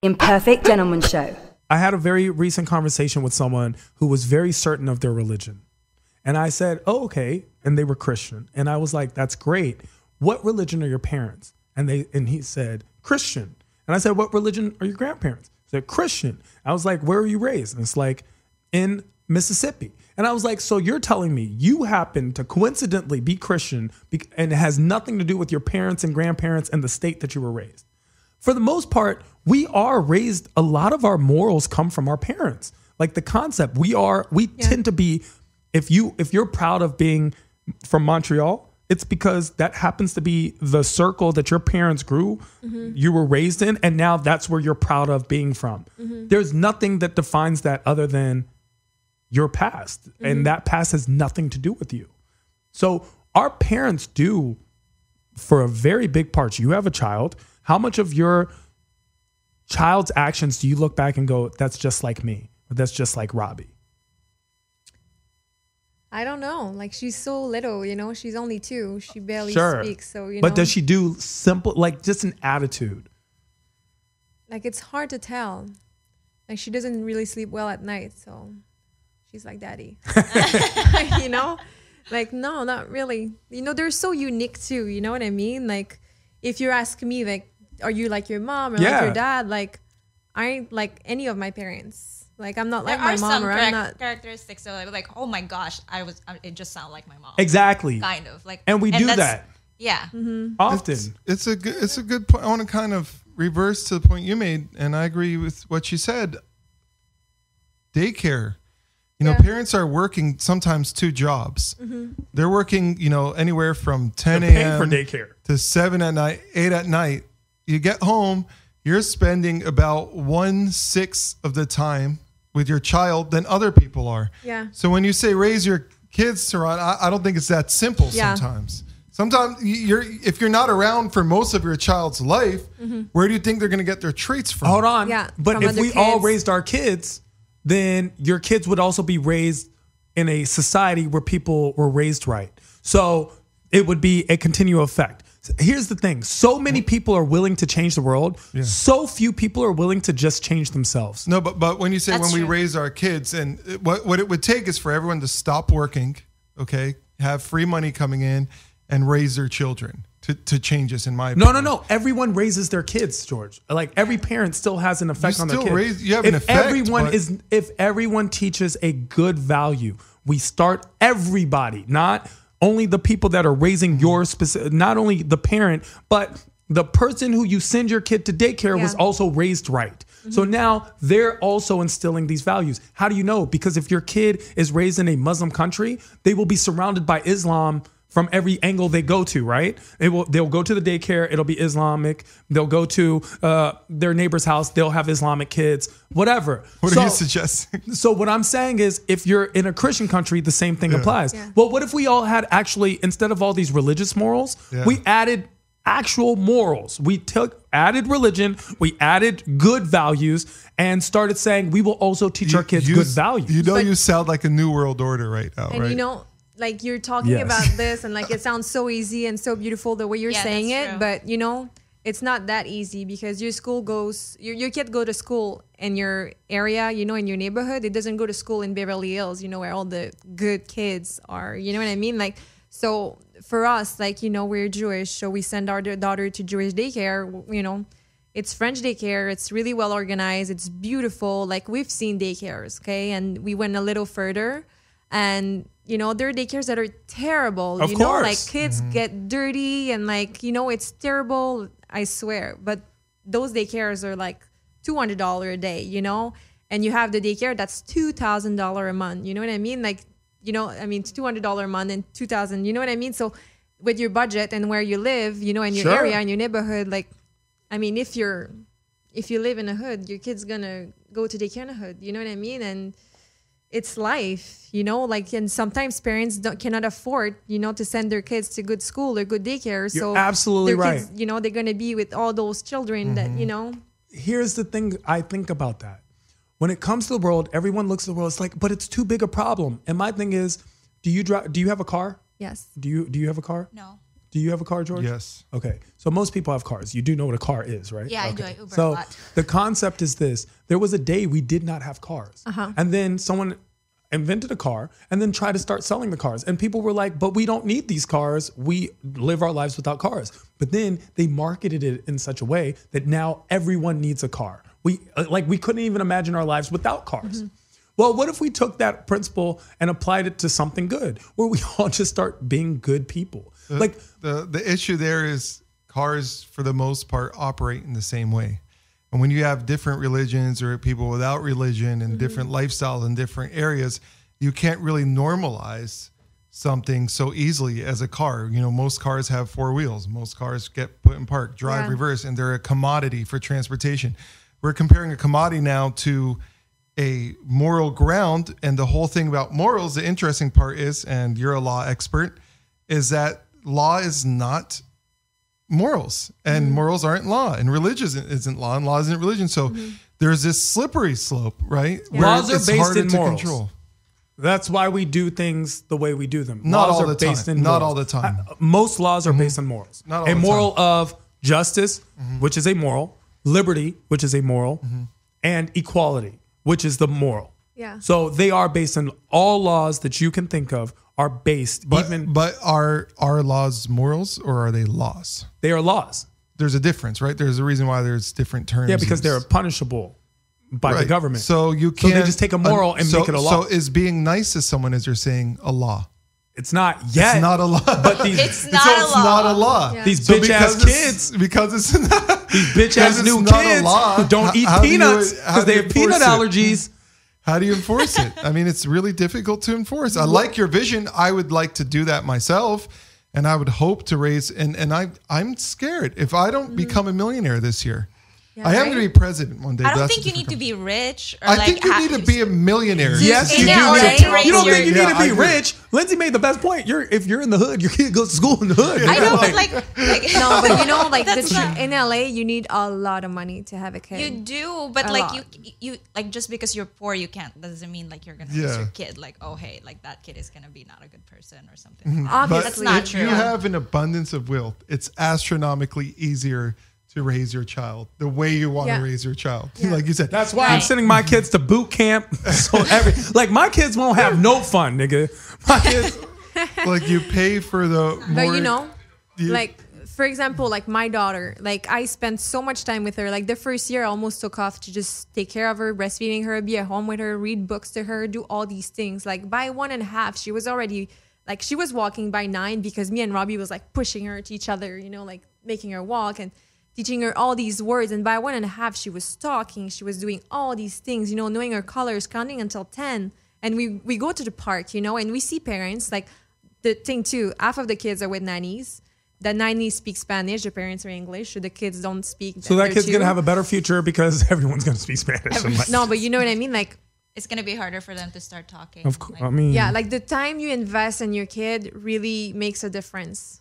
Imperfect Gentleman Show. I had a very recent conversation with someone who was very certain of their religion. And I said, oh, okay. And they were Christian. And I was like, that's great. What religion are your parents? And he said, Christian. And I said, what religion are your grandparents? He said, Christian. I was like, where were you raised? And it's like, in Mississippi. And I was like, so you're telling me you happen to coincidentally be Christian and it has nothing to do with your parents and grandparents and the state that you were raised. For the most part, we are raised, a lot of our morals come from our parents. Like the concept, we tend to be, if you're proud of being from Montreal, it's because that happens to be the circle that your parents grew, you were raised in, and now that's where you're proud of being from. There's nothing that defines that other than your past, and that past has nothing to do with you. So our parents do, for a very big part. You have a child. How much of your child's actions do you look back and go, that's just like me, or that's just like Robbie? I don't know. Like, she's so little, she's only 2. She barely speaks. So, But does she do simple, like just an attitude? Like, it's hard to tell. Like, she doesn't really sleep well at night. So she's like, Daddy, like, no, not really. They're so unique too. You know what I mean? Like, if you ask me, like, are you like your mom or like your dad? Like, I ain't like any of my parents. Like, I'm not like my mom, or I'm not. Characteristics of like, oh my gosh, it just sounded like my mom. Exactly. Kind of like, and we do that. Yeah. Often. It's a good point. I want to kind of reverse to the point you made, and I agree with what you said. Daycare. Parents are working sometimes 2 jobs. They're working, anywhere from 10 a.m. for daycare to 7 at night, 8 at night. You get home, you're spending about 1/6 of the time with your child than other people are. Yeah. So when you say raise your kids, Saran, I don't think it's that simple sometimes. Sometimes if you're not around for most of your child's life, where do you think they're going to get their traits from? Hold on. Yeah, but if we all raised our kids, then your kids would also be raised in a society where people were raised right. So it would be a continual effect. Here's the thing. So many people are willing to change the world. Yeah. So few people are willing to just change themselves. No, but when you say when we raise our kids, and what it would take is for everyone to stop working, okay, have free money coming in, and raise their children to change this, in my opinion. No. Everyone raises their kids, George. Like, every parent still has an effect on their kids. You have an effect. If everyone teaches a good value, we start everybody, not only the people that are raising your specific, not only the parent, but the person who you send your kid to daycare was also raised right. So now they're also instilling these values. How do you know? Because if your kid is raised in a Muslim country, they will be surrounded by Islam from every angle they go to, right? They'll go to the daycare, it'll be Islamic. They'll go to their neighbor's house, they'll have Islamic kids, whatever. What are you suggesting? So what I'm saying is, if you're in a Christian country, the same thing applies. Yeah. Well, what if we all had actually, instead of all these religious morals, we added actual morals? We added religion, we added good values, and started saying we will also teach our kids good values. You sound like a new world order right now, and right? Like, you're talking about this, and like, it sounds so easy and so beautiful the way you're saying it, true. But it's not that easy, because your kid go to school in your area, in your neighborhood. It doesn't go to school in Beverly Hills, where all the good kids are. You know what I mean? Like, so for us, like, we're Jewish, so we send our daughter to Jewish daycare. It's French daycare. It's really well organized. It's beautiful. Like, we've seen daycares, okay? And we went a little further, and there are daycares that are terrible. Of course. Like, kids get dirty, and like, it's terrible, I swear. But those daycares are like $200 a day, and you have the daycare that's $2,000 a month. You know what I mean? Like, $200 a month and $2,000. You know what I mean? So with your budget and where you live, in your area, in your neighborhood, like, if you live in a hood, your kid's gonna go to daycare in a hood. You know what I mean? And it's life, like, and sometimes parents cannot afford, to send their kids to good school or good daycare. So you're absolutely right. Kids, they're going to be with all those children that, Here's the thing I think about that. When it comes to the world, everyone looks at the world, it's like, but it's too big a problem. And my thing is, do you have a car? Yes. Do you have a car? No. Do you have a car, George? Yes. Okay. So most people have cars. You do know what a car is, right? Yeah, I do. Okay. I Uber a So lot. the concept is this. There was a day we did not have cars. And then someone invented a car and then tried to start selling the cars. And people were like, but we don't need these cars. We live our lives without cars. But then they marketed it in such a way that now everyone needs a car. We couldn't even imagine our lives without cars. Well, what if we took that principle and applied it to something good, where we all just start being good people? Like The issue there is cars, for the most part, operate in the same way. And when you have different religions or people without religion and different lifestyles in different areas, you can't really normalize something so easily as a car. You know, most cars have 4 wheels. Most cars get put in park, drive, reverse, and they're a commodity for transportation. We're comparing a commodity now to a moral ground. And the whole thing about morals, the interesting part is, and you're a law expert, is that law is not morals, and morals aren't law, and religion isn't law, and law isn't religion. So there's this slippery slope, right? Yeah. Laws are it's based harder in to morals. control. That's why we do things the way we do them. Not Laws all are the based time. in Not morals. all the time. Most laws are based on morals. Not all a the moral time. of justice, which is a moral, liberty, which is a moral, and equality, which is the moral. Yeah. So they are based on all laws that you can think of are based But are laws morals, or are they laws? they are laws. There's a difference, right? There's a reason why there's different terms. Yeah, because they're used. punishable by the Right. government. So you So can't. they just take a moral and make it a law. So is being nice to someone, as you're saying, a law? It's not yet. It's not a law. But these It's not So a it's law. not a law. Yeah. These So bitch ass because kids, because it's not, these bitch ass it's new not a kids law, who don't eat how do you- peanuts how because do they you have peanut enforce it? allergies. How do you enforce it? I mean, it's really difficult to enforce. I like your vision. I would like to do that myself, and I would hope to raise. And I'm scared if I don't become a millionaire this year. I am right? going to be president one day. I but don't that's think a you need to different be rich. Or I like think you have need to be a millionaire. Yes, in you do. order need to to- raise You don't your- think you Yeah, need to I be agree. rich? Lindsay made the best point. If you're in the hood, your kid goes to school in the hood. I know, but Like, like No, but you know, like That's not- in LA, you need a lot of money to have a kid. you do, but A like lot. you like just because you're poor, you can't. Doesn't mean like you're gonna raise Yeah. your kid like, oh hey, like that kid is gonna be not a good person or something. But Obviously, not if true. you have an abundance of wealth, it's astronomically easier to raise your child the way you want Yeah. to raise your child. Yeah. Like you said, That's why I'm Right. sending my kids to boot camp. So my kids won't have no fun, nigga. My kids. like you pay for the. But more, you know, you- like for example, like my daughter, like I spent so much time with her. Like the first year, I almost took off to just take care of her, breastfeeding her, be at home with her, read books to her, do all these things. Like by 1.5, she was already like she was walking by 9 because me and Robbie was like pushing her to each other, you know, like making her walk and teaching her all these words. And by 1.5, she was talking. She was doing all these things, you know, knowing her colors, counting until 10. And we go to the park, you know, and we see parents. Like the thing too, half of the kids are with nannies. The nannies speak Spanish. The parents are English. So the kids don't speak. So that kid's too. gonna have a better future because everyone's gonna speak Spanish. I'm like, No, but you know what I mean? Like, It's gonna be harder for them to start talking. of course. Like, I mean, yeah, like the time you invest in your kid really makes a difference.